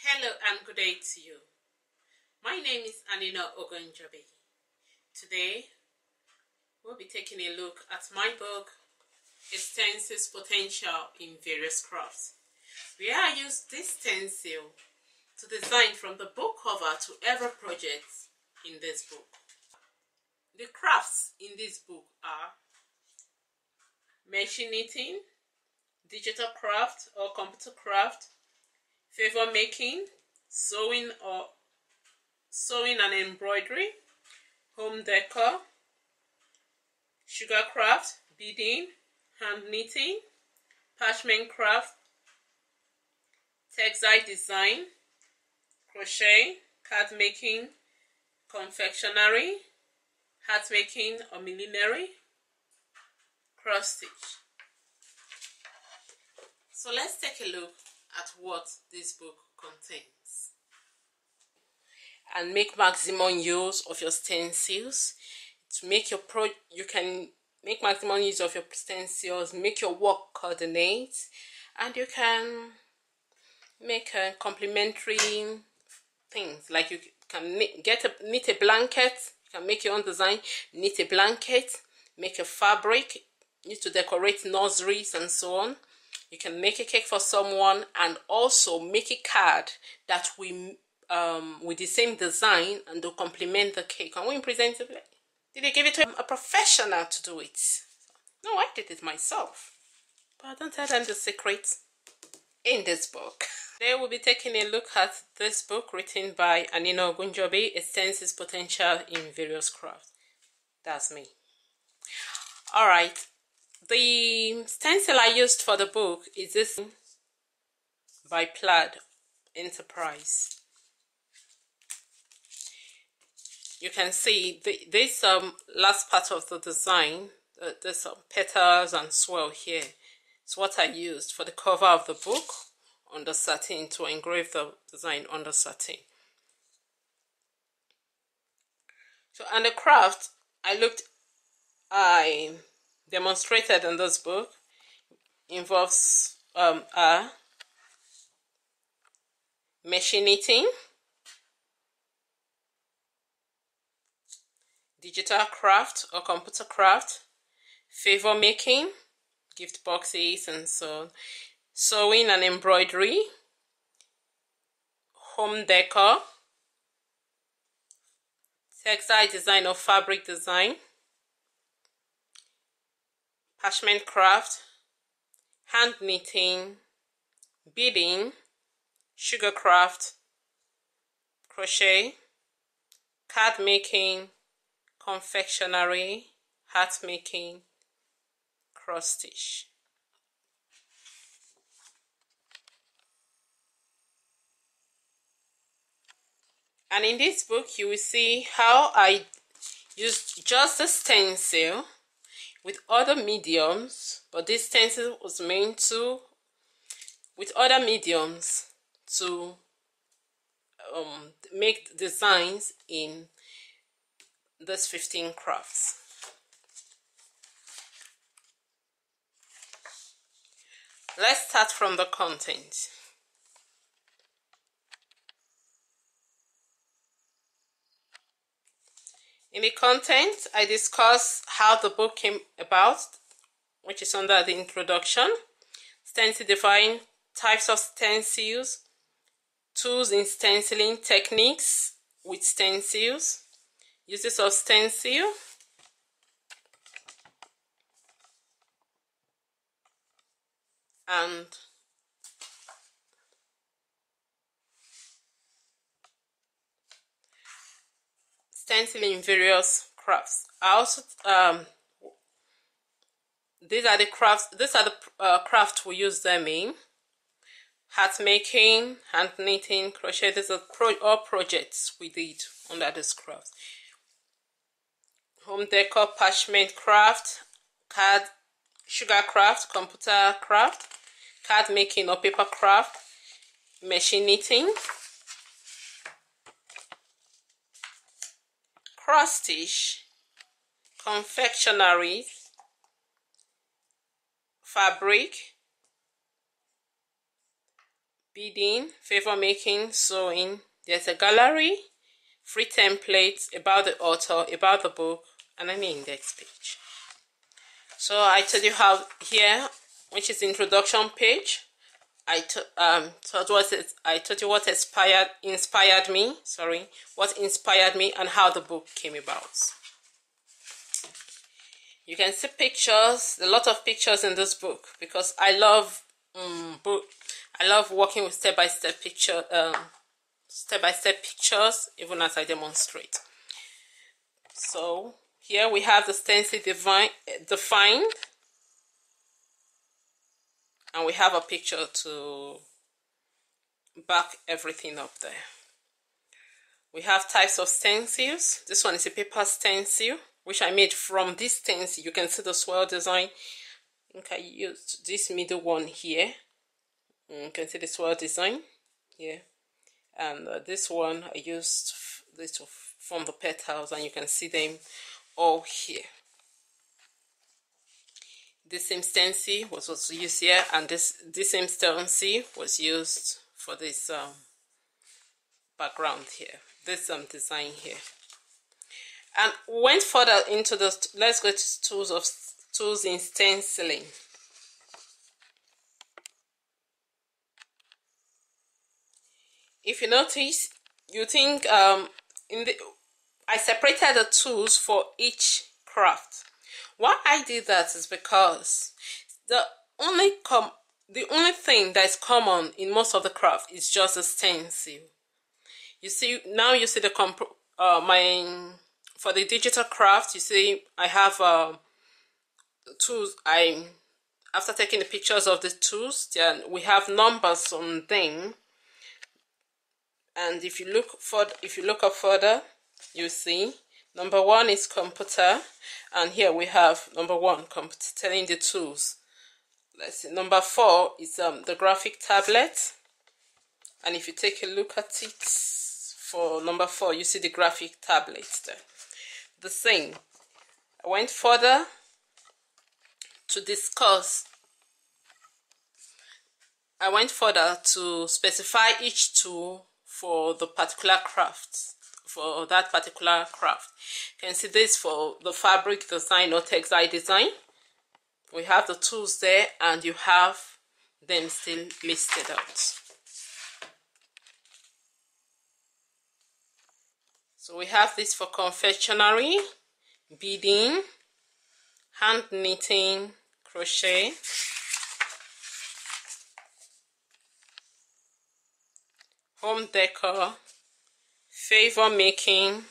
Hello and good day to you. My name is Anino Ogunjobi. Today we'll be taking a look at my book, Stencil's Potential in Various Crafts, where I use this stencil to design from the book cover to every project in this book. The crafts in this book are machine knitting, digital craft or computer craft, favour making, sewing and embroidery, home decor, sugar craft, beading, hand knitting, parchment craft, textile design, crochet, card making, confectionery, hat making or millinery, cross stitch. So let's take a look at what this book contains and make maximum use of your stencils to make your you can make maximum use of your stencils, make your work coordinate, and you can make complementary things like you can knit a blanket. You can make your own design, knit a blanket, make a fabric, need to decorate nurseries and so on. You can make a cake for someone and also make a card that we with the same design and to complement the cake. And when you present it, did I give it to a professional to do it? No, I did it myself. But don't tell them the secret in this book. Today we'll be taking a look at this book written by Anino Ogunjobi, Stencil's Potential in Various Crafts. That's me. Alright. The stencil I used for the book is this by Plaid Enterprise. You can see this last part of the design, there's some petals and swirl here. It's what I used for the cover of the book on the satin to engrave the design on the satin. So, and the craft I demonstrated in this book involves machine knitting, digital craft or computer craft, favour making, gift boxes and so on, sewing and embroidery, home decor, textile design or fabric design, parchment craft, hand knitting, beading, sugar craft, crochet, card making, confectionery, hat making, cross stitch. And in this book you will see how I used just a stencil with other mediums, but this stencil was meant to with other mediums to make designs in this 15 crafts. Let's start from the content. In the content, I discuss how the book came about, which is under the introduction. Stencil define types of stencils, tools in stenciling, techniques with stencils, uses of stencil, and stenciling in various crafts. I also these are the crafts we use them in: hat making, hand knitting, crochet. These are all projects we did under this craft. Home decor, parchment craft, card, sugar craft, computer craft, card making or paper craft, machine knitting, cross stitch, confectionery, fabric, beading, favor making, sewing. There's a gallery, free templates about the author, about the book, and an index page. So I told you how here, which is the introduction page. I told you what inspired me. Sorry, what inspired me and how the book came about. You can see pictures, a lot of pictures in this book, because I love working with step-by-step pictures, even as I demonstrate. So here we have the stencil defined, and we have a picture to back everything up there. We have types of stencils. This one is a paper stencil, which I made from this stencil. You can see the swirl design. I think I used this middle one here. You can see the swirl design here. And this one I used this to form the petals, and you can see them all here. This same stencil was also used here, and this same stencil was used for this background here, this design here. And went further into the, let's go to tools in stenciling. If you notice, you think I separated the tools for each craft. Why I did that is because the only thing that is common in most of the craft is just a stencil. You see, now you see the for the digital craft, you see I have tools. After taking the pictures of the tools, then we have numbers on them. And if you look up further, you see number 1 is computer, and here we have number 1 computer telling the tools. Let's see, number 4 is the graphic tablet, and if you take a look at it for number 4, you see the graphic tablet there. The same. I went further to discuss. I went further to specify each tool for the particular craft, for that particular craft. You can see this for the fabric design or textile design. We have the tools there, and you have them still listed out. So we have this for confectionery, beading, hand knitting, crochet, home decor, favor making,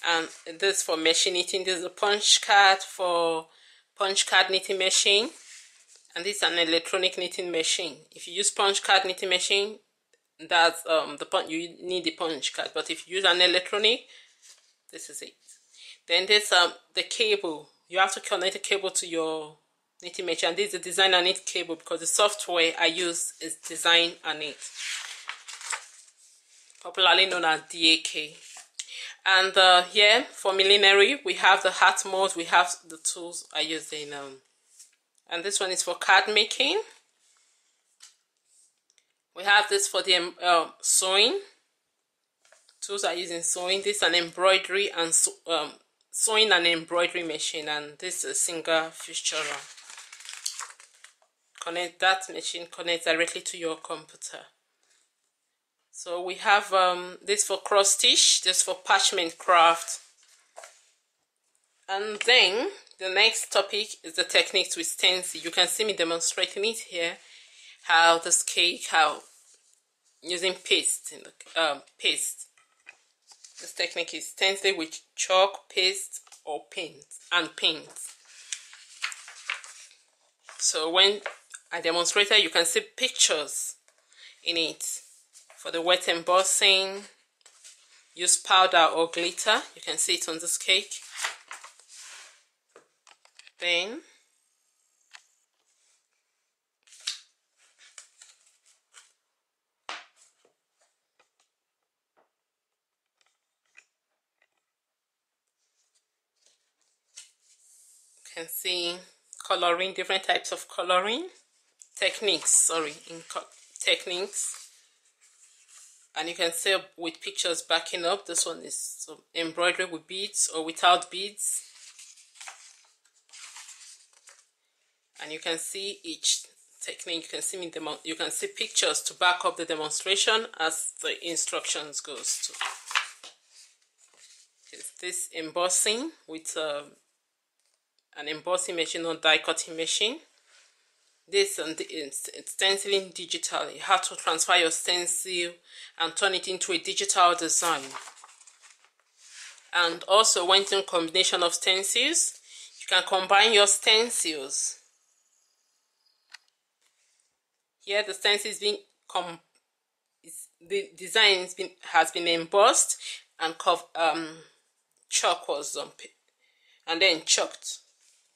and this for machine knitting. This is a punch card for punch card knitting machine, and this is an electronic knitting machine. If you use punch card knitting machine, that's you need the punch card, but if you use an electronic, this is it. Then there's the cable. You have to connect the cable to your knitting machine, and this is the design and knit cable, because the software I use is design and knit, popularly known as DAK. And here for millinery, we have the hat mold, we have the tools I use in and this one is for card making. We have this for the sewing. Tools I use in sewing. This is an embroidery and sewing and embroidery machine, and this is a single fixture. Connect that machine, connect directly to your computer. So we have this for cross stitch, this for parchment craft. And then the next topic is the techniques with stencil. You can see me demonstrating it here, how this cake, how using paste in the paste. This technique is stencil with chalk, paste, or paint and paint. So when I demonstrated, you can see pictures in it. For the wet embossing, use powder or glitter. You can see it on this cake. Then you can see coloring, different types of coloring. techniques, techniques, and you can see with pictures backing up. This one is some embroidery with beads or without beads, and you can see each technique. You can see pictures to back up the demonstration as the instructions goes to. It's this embossing with an embossing machine or die cutting machine. This and stenciling digitally. How to transfer your stencil and turn it into a digital design. And also, when doing combination of stencils, you can combine your stencils. Here, the stencil is being the design has been embossed, and chalk was and then chalked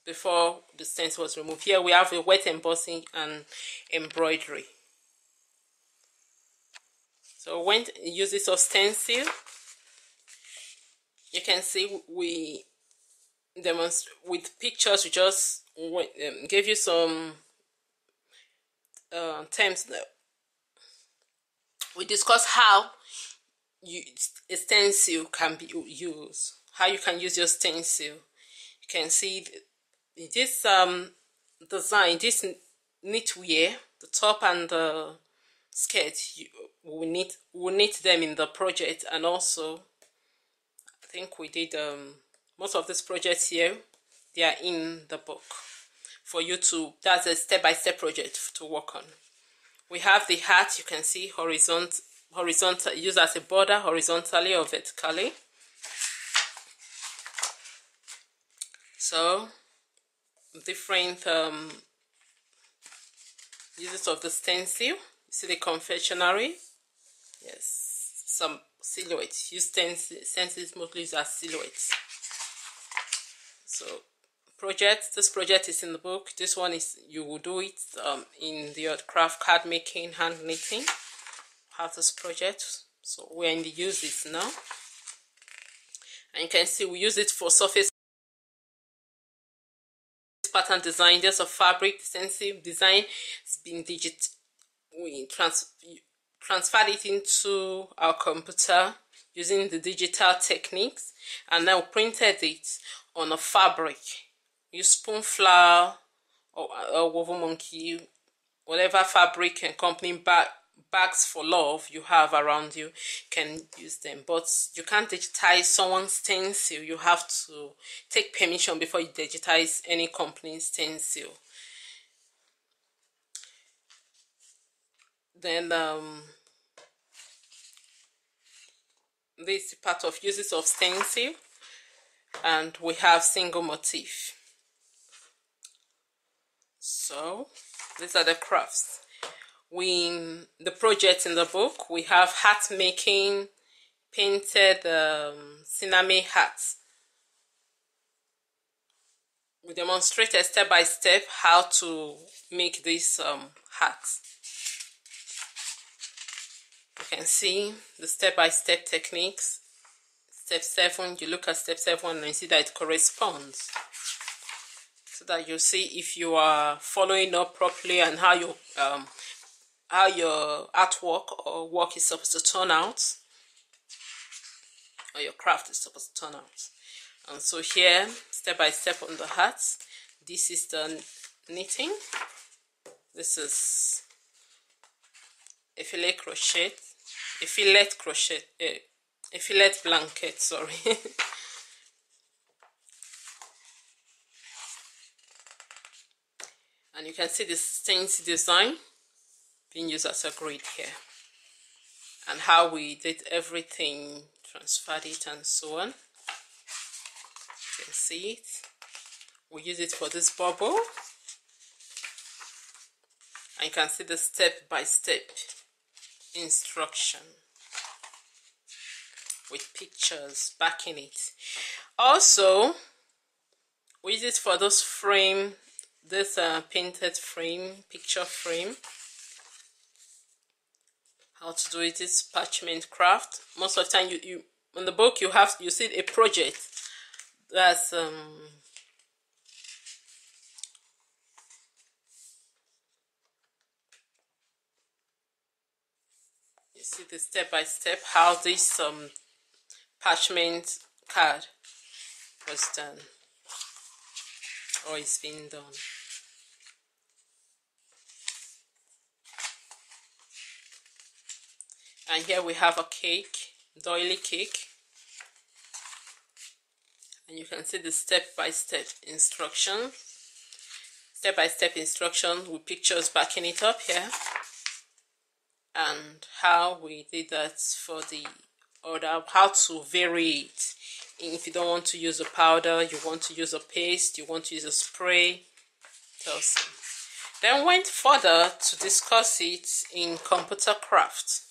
before the stencil was removed. Here we have a wet embossing and embroidery. So when uses of stencil, you can see we demonstrate with pictures. We just gave you some terms. We discuss how a stencil can be used, how you can use your stencil. You can see this design, this knitwear, the top and the skirt. We knit them in the project, and also I think we did most of these projects here. They are in the book for you to. That's a step-by-step project to work on. We have the hat. You can see horizontal, used as a border horizontally or vertically. So different uses of the stencil. You see the confectionery. Yes, some silhouettes. Use stencils mostly used as silhouettes. So this project is in the book. This one is, you will do it in the craft, card making, hand knitting. Have this project. So we're in the uses now, and you can see we use it for surface pattern design. There's a fabric stencil design. It's been we transferred it into our computer using the digital techniques, and now printed it on a fabric. Use spoon flower or woven monkey, whatever fabric and company bags for love you have around you, can use them. But you can't digitize someone's stencil. You have to take permission before you digitize any company's stencil. Then this is part of uses of stencil, and we have single motif. So these are the crafts. The project in the book, we have hat making, painted cinnamon hats. We demonstrated step by step how to make this hats. You can see the step by step techniques. Step 7, you look at step 7 and you see that it corresponds, so that you see if you are following up properly and how your artwork or work is supposed to turn out, or your craft is supposed to turn out. And so here, step by step on the hats. This is the knitting. This is a fillet blanket, sorry. And you can see the stencil design being used as a grid here, and how we did everything, transferred it and so on. You can see it. We use it for this bubble, and you can see the step-by-step instruction with pictures backing it. Also, we use it for those frame, this painted frame, picture frame. How to do it is parchment craft. Most of the time, you in the book you see a project that's You see the step by step how this parchment card was done, or is being done. And here we have a cake, doily cake, and you can see the step-by-step instruction. Step-by-step instruction with pictures backing it up here, and how we did that for the order, how to vary it. If you don't want to use a powder, you want to use a paste, you want to use a spray, tells you. Then went further to discuss it in computer craft.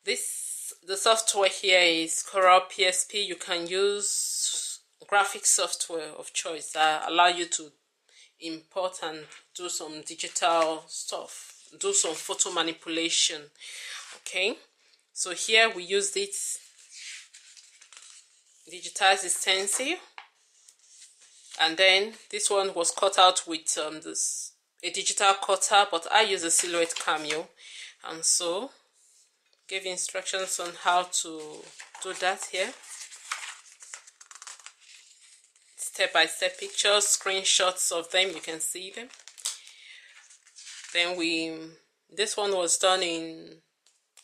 The software here is Corel PSP. You can use graphic software of choice that allow you to import and do some digital stuff, do some photo manipulation. Okay, so here we used it, digitize the stencil, and then this one was cut out with a digital cutter, but I use a Silhouette Cameo, and so gave instructions on how to do that here. Step-by-step pictures, screenshots of them, you can see them. Then this one was done in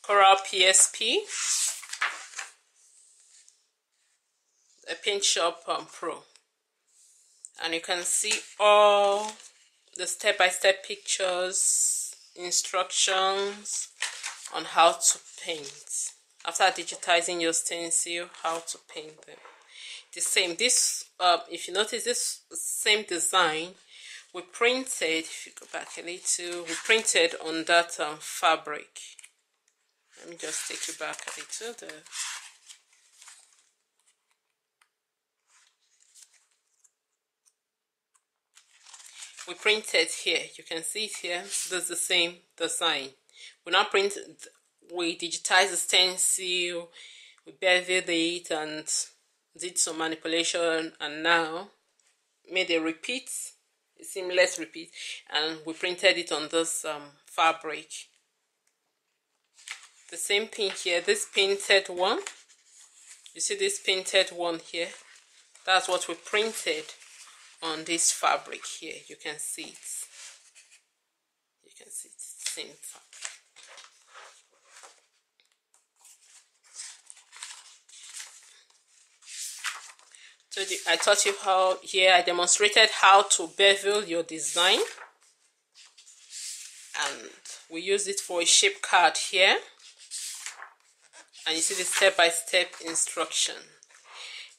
Corel PSP, a Paint Shop Pro, and you can see all the step-by-step pictures, instructions on how to paint. After digitizing your stencil, how to paint them. The same, this if you notice, this same design we printed, if you go back a little, we printed on that fabric. Let me just take you back a little there. We printed here, you can see it here. This is the same design. We digitized the stencil, we beveled it and did some manipulation, and now made a seamless repeat, and we printed it on this fabric. The same thing here, this painted one, you see this painted one here, that's what we printed on this fabric here. You can see it. You can see it's the same fabric. So I taught you how, here I demonstrated how to bevel your design, and we use it for a shape card here, and you see the step-by-step instruction.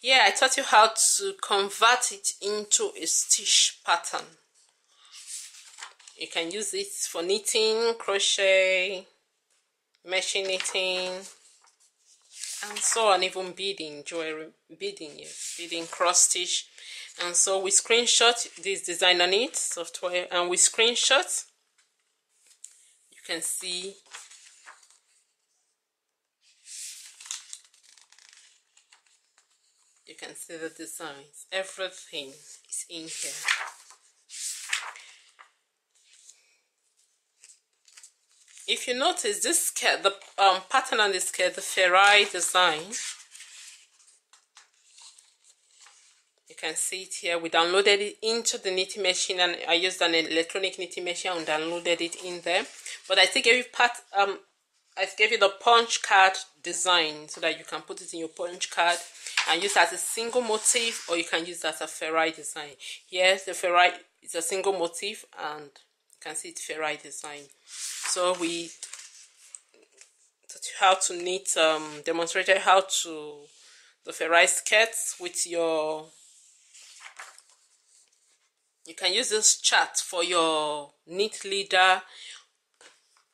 Here I taught you how to convert it into a stitch pattern. You can use it for knitting, crochet, machine knitting, and so on, even beading, jewelry beading, yes, beading, cross stitch. And so we screenshot this design on it, software, and we screenshot. You can see the designs, everything is in here. If you notice this skirt, the pattern on this skirt, the ferrari design, you can see it here. We downloaded it into the knitting machine, and I used an electronic knitting machine and downloaded it in there. But I still gave you I gave you the punch card design so that you can put it in your punch card and use it as a single motif, or you can use it as a ferrari design. Yes, the ferrari is a single motif, and you can see it's ferrari design. So we taught you how to knit, demonstrated how to the ferrari skirts with your. You can use this chart for your knit leader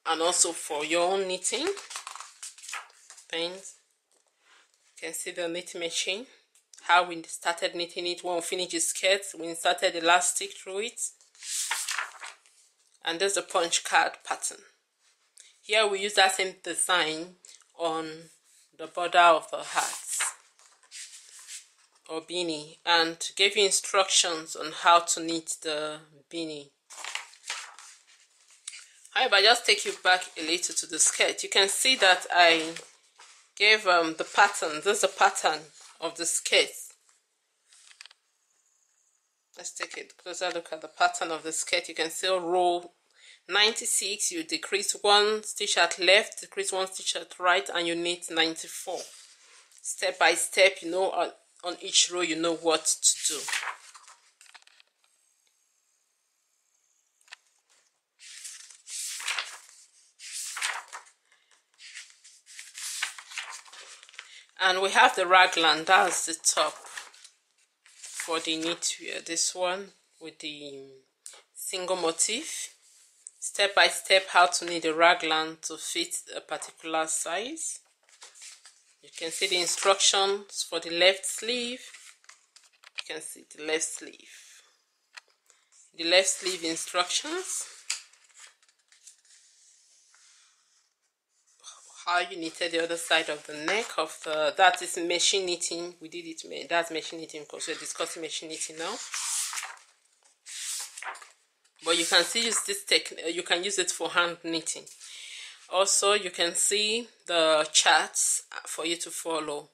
and also for your own knitting things. You can see the knitting machine, how we started knitting it. When we finished the skirt, we inserted elastic through it, and there's the punch card pattern. Here we use that same design on the border of the hats or beanie, and gave you instructions on how to knit the beanie. However, just take you back a little to the skirt. You can see that I gave the pattern. This is the pattern of the skirt. Let's take a closer look at the pattern of the skirt. You can see row 96, you decrease one stitch at left, decrease one stitch at right, and you knit 94. Step by step, you know, on each row you know what to do. And we have the raglan, that's the top for the knitwear. This one with the single motif. Step by step how to knit the raglan to fit a particular size. You can see the instructions for the left sleeve. You can see the left sleeve. The left sleeve instructions. How you knitted the other side of the neck of the, that is machine knitting. We did it, that's machine knitting because we're discussing machine knitting now. But you can still use this technique, you can use it for hand knitting. Also, you can see the charts for you to follow.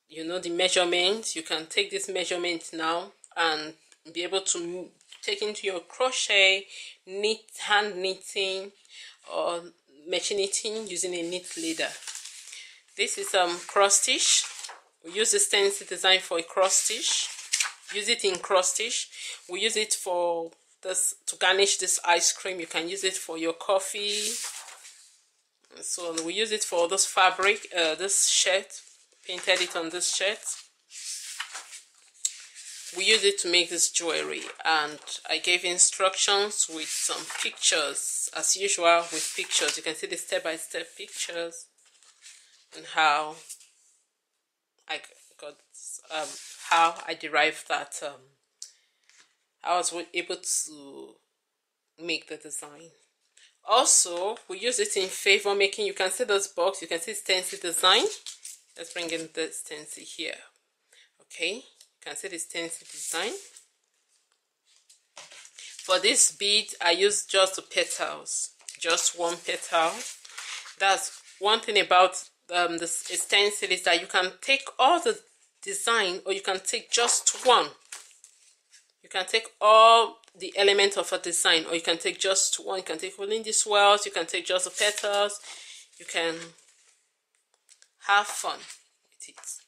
You know the measurements. You can take this measurement now and be able to take into your crochet, knit, hand knitting, or machine knitting using a knit leader. This is cross stitch. We use the stencil design for a cross stitch. Use it in cross stitch. We use it for this to garnish this ice cream. You can use it for your coffee. So we use it for this fabric, this shirt. Painted it on this shirt. We use it to make this jewelry, and I gave instructions with some pictures, as usual with pictures. You can see the step-by-step pictures and how I got, how I derived that. I was able to make the design. Also, we use it in favor making. You can see this box. You can see stencil design. Let's bring in the stencil here. Okay, you can see the stencil design. For this bead, I use just the petals, just one petal. That's one thing about this stencil is that you can take all the design, or you can take just one. You can take all the elements of a design, or you can take just one. You can take only the swirls, you can take just the petals. You can have fun with it.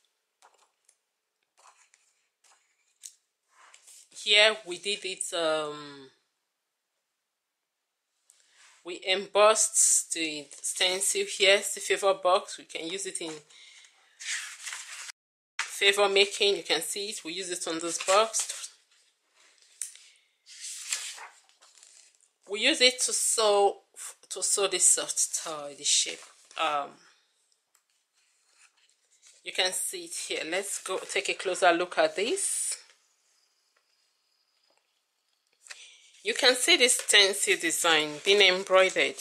Here we did it, we embossed the stencil here, the favor box. We can use it in favor making. You can see it, we use it on this box. We use it to sew this soft toy, the shape. You can see it here. Let's go take a closer look at this. You can see this stencil design being embroidered.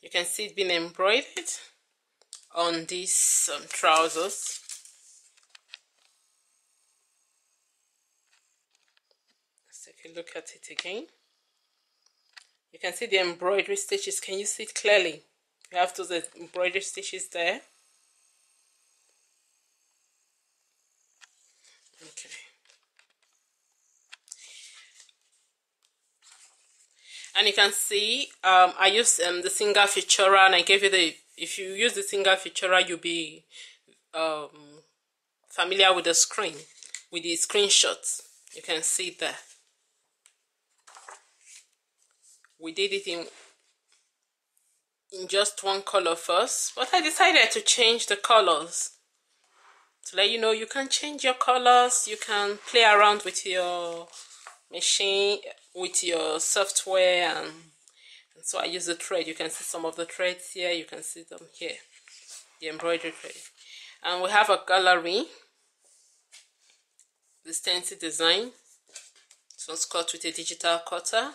You can see it being embroidered on these trousers. Let's take a look at it again. You can see the embroidery stitches. Can you see it clearly? You have those embroidery stitches there. Okay. And you can see I used the single featurer, and I gave you the, if you use the single featurer, you'll be familiar with the screen, with the screenshots. You can see there. We did it in just one color first, but I decided to change the colors to let you know you can change your colors. You can play around with your machine, with your software, and so I use the thread. You can see some of the threads here. You can see them here, the embroidery thread. And we have a gallery, the stencil design. So it's cut with a digital cutter.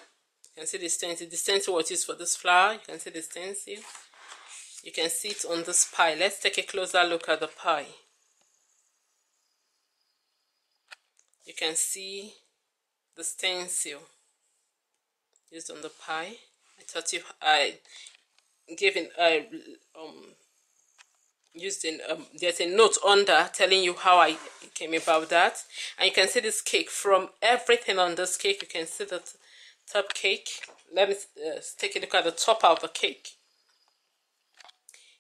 You can see the stencil. The stencil was used for this flower. You can see the stencil. You can see it on this pie. Let's take a closer look at the pie. You can see the stencil used on the pie. thought I given used in there's a note under telling you how I came about that. And you can see this cake. From everything on this cake, you can see the top cake. Let me take a look at the top of the cake.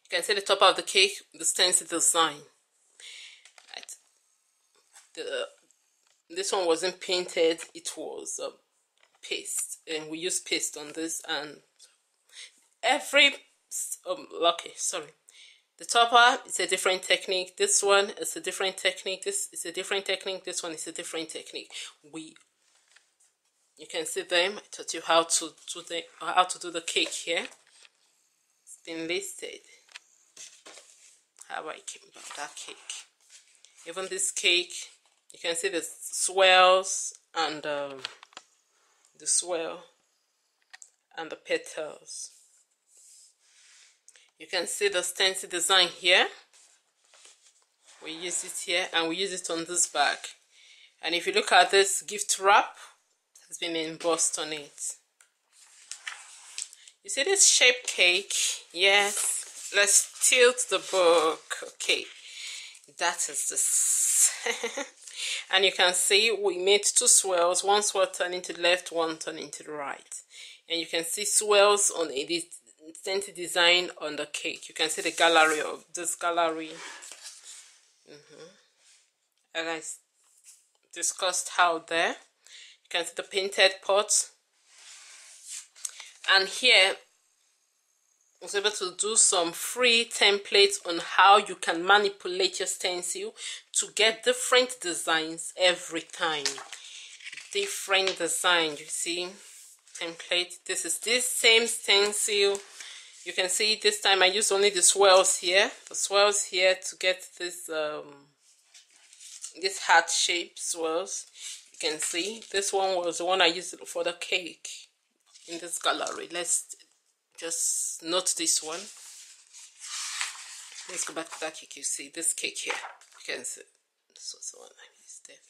You can see the top of the cake, the stencil design. Right. This one wasn't painted, it was paste, and we used paste on this. And every the topper is a different technique. This one is a different technique. This is a different technique. This one is a different technique. You can see them. I taught you how to do the cake here. It's been listed how I came about that cake. Even this cake, you can see the swirls and the swirl and the petals. You can see the stencil design here. We use it here and we use it on this bag. And if you look at this gift wrap, it has been embossed on it. You see this shape cake? Yes. Let's tilt the book. Okay. That is this. And you can see we made two swirls. One swirl turning to the left, one turning to the right. And you can see swirls on it. Stencil design on the cake. You can see the gallery of this gallery. And I discussed how there. You can see the painted pot. And here I was able to do some free templates on how you can manipulate your stencil to get different designs every time. Different design, you see. Template. This is this same stencil. You can see this time I used only the swirls here. The swirls here to get this this heart shape swirls. You can see this one was the one I used for the cake in this gallery. Let's just note this one. Let's go back to that cake. You see this cake here. You can see this was the one I used there.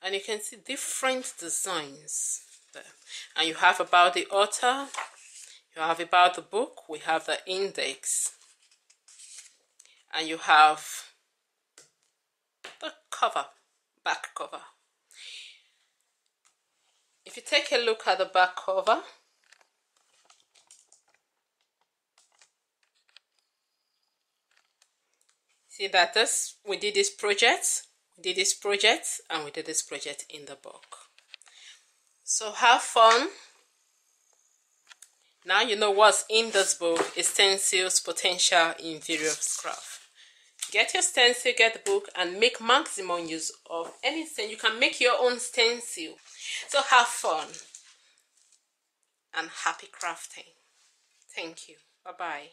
And you can see different designs there. And you have about the author. You have about the book. We have the index. And you have the cover, back cover. If you take a look at the back cover, see that we did this project, and we did this project in the book. So have fun. Now you know what's in this book is stencils potential in various craft. Get your stencil, get the book, and make maximum use of any stencil. You can make your own stencil. So have fun and happy crafting. Thank you. Bye-bye.